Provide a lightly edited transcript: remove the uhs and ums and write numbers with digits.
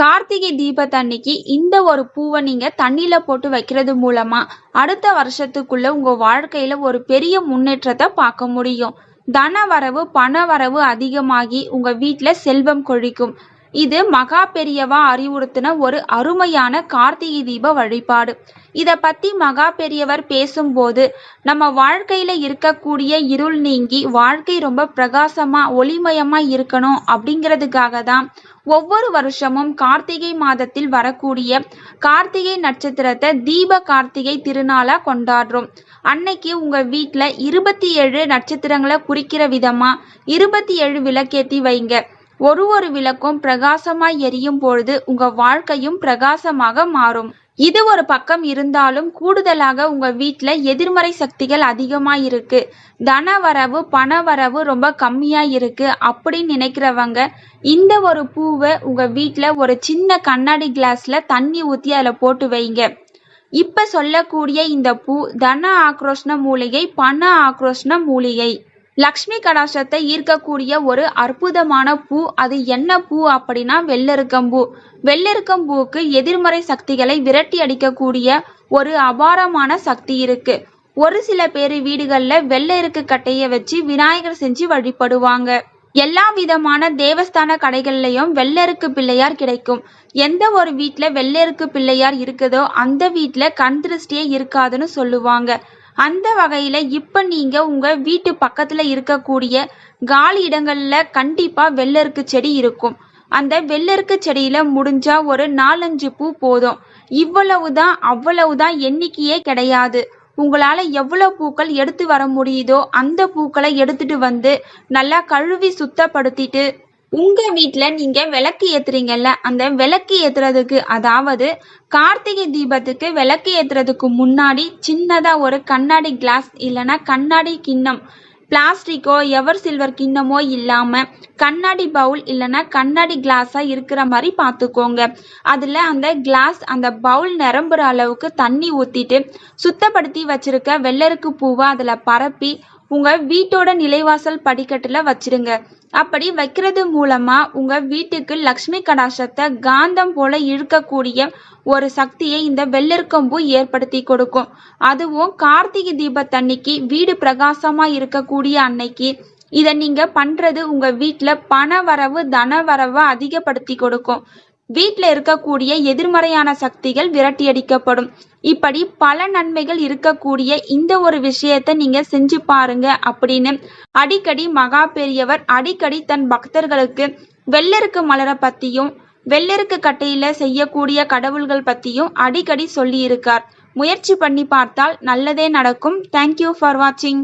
கார்த்திகை தீபத்தன்னைக்கு இந்த ஒரு பூவை நீங்க தண்ணியில போட்டு வைக்கிறது மூலமா அடுத்த வருஷத்துக்குள்ள உங்க வாழ்க்கையில ஒரு பெரிய முன்னேற்றத்தை பார்க்க முடியும். தன வரவு பண வரவு அதிகமாகி உங்க வீட்ல செல்வம் கொழிக்கும். இது மகா பெரியவா அறிவுறுத்தின ஒரு அருமையான கார்த்திகை தீப வழிபாடு. இத பத்தி மகா பெரியவர் பேசும்போது நம்ம வாழ்க்கையில இருக்கக்கூடிய இருள் நீங்கி வாழ்க்கை ரொம்ப பிரகாசமா ஒளிமயமா இருக்கணும் அப்படிங்கிறதுக்காக தான் ஒவ்வொரு வருஷமும் கார்த்திகை மாதத்தில் வரக்கூடிய கார்த்திகை நட்சத்திரத்தை தீப கார்த்திகை திருநாளா கொண்டாடுறோம். அன்னைக்கு உங்க வீட்ல 27 நட்சத்திரங்களை குறிக்கிற விதமா 27 விளக்கேத்தி வைங்க. ஒரு விளக்கும் பிரகாசமாய் எரியும் பொழுது உங்க வாழ்க்கையும் பிரகாசமாக மாறும். இது ஒரு பக்கம் இருந்தாலும் கூடுதலாக உங்க வீட்ல எதிர்மறை சக்திகள் அதிகமா இருக்கு, தன வரவு பண வரவு ரொம்ப கம்மியா இருக்கு அப்படின்னு நினைக்கிறவங்க இந்த ஒரு பூவை உங்க வீட்ல ஒரு சின்ன கண்ணாடி கிளாஸ்ல தண்ணி ஊத்தி அதுல போட்டு வைங்க. இப்ப சொல்லக்கூடிய இந்த பூ தன ஆக்ரோஷ்ண மூலிகை, பண ஆக்ரோஷ்ண மூலிகை, லக்ஷ்மி கடாட்சத்தை ஈர்க்கக்கூடிய ஒரு அற்புதமான பூ. அது என்ன பூ அப்படின்னா வெள்ளெருக்கம்பூ. வெள்ளெருக்கம்பூவுக்கு எதிர்மறை சக்திகளை விரட்டி அடிக்கக்கூடிய ஒரு அபாரமான சக்தி இருக்கு. ஒரு சில பேர் வீடுகள்ல வெள்ளெருக்கு கட்டைய வச்சு விநாயகர் செஞ்சு வழிபடுவாங்க. எல்லா விதமான தேவஸ்தான கடைகள்லயும் வெள்ளெருக்கு பிள்ளையார் கிடைக்கும். எந்த ஒரு வீட்ல வெள்ளெருக்கு பிள்ளையார் இருக்குதோ அந்த வீட்ல கண் திருஷ்டியே இருக்காதுன்னு சொல்லுவாங்க. அந்த வகையில இப்ப நீங்க உங்க வீட்டு பக்கத்துல இருக்கக்கூடிய காலி இடங்கள்ல கண்டிப்பா வெள்ளெருக்கு செடி இருக்கும். அந்த வெள்ளெருக்கு செடியில முடிஞ்சா ஒரு 4-5 பூ போதும். இவ்வளவுதான் அவ்வளவுதான் எண்ணிக்கையே கிடையாது. உங்களால எவ்வளவு பூக்கள் எடுத்து வர முடியுதோ அந்த பூக்களை எடுத்துட்டு வந்து நல்லா கழுவி சுத்தப்படுத்திட்டு உங்க வீட்ல நீங்க விளக்கு ஏத்துறீங்கல்ல, அந்த விளக்கு ஏத்துறதுக்கு அதாவது கார்த்திகை தீபத்துக்கு விளக்கு ஏத்துறதுக்கு முன்னாடி சின்னதா ஒரு கண்ணாடி கிளாஸ் இல்லைன்னா கண்ணாடி கிண்ணம், பிளாஸ்டிக்கோ எவர் சில்வர் கிண்ணமோ இல்லாம கண்ணாடி பவுல் இல்லைன்னா கண்ணாடி கிளாஸா இருக்கிற மாதிரி பார்த்துக்கோங்க. அதுல அந்த கிளாஸ் அந்த பவுல் நிரம்புற அளவுக்கு தண்ணி ஊத்திட்டு சுத்தப்படுத்தி வச்சிருக்க வெள்ளருக்கு பூவை அதுல பரப்பி உங்க வீட்டோட நிலைவாசல் படிக்கட்டுல வச்சிருங்க. அப்படி வைக்கிறது மூலமா உங்க வீட்டுக்கு லக்ஷ்மி கடாட்சத்தை காந்தம் போல இழுக்கக்கூடிய ஒரு சக்தியை இந்த வெள்ளெருக்கம்பூ ஏற்படுத்தி கொடுக்கும். அதுவும் கார்த்திகை தீபத்தன்னைக்கு வீடு பிரகாசமா இருக்கக்கூடிய அன்னைக்கு இதை நீங்க பண்றது உங்க வீட்டுல பண வரவு தன வரவை அதிகப்படுத்தி கொடுக்கும். வீட்டில் இருக்கக்கூடிய எதிர்மறையான சக்திகள் விரட்டியடிக்கப்படும். இப்படி பல நன்மைகள் இருக்கக்கூடிய இந்த ஒரு விஷயத்த நீங்க செஞ்சு பாருங்க அப்படின்னு அடிக்கடி மகா பெரியவர் அடிக்கடி தன் பக்தர்களுக்கு வெள்ளெருக்கு மலரை பத்தியும் வெள்ளெருக்கு கட்டையில செய்யக்கூடிய கடவுள்கள் பத்தியும் அடிக்கடி சொல்லி இருக்கார். முயற்சி பண்ணி பார்த்தால் நல்லதே நடக்கும். தேங்க்யூ ஃபார் வாட்சிங்.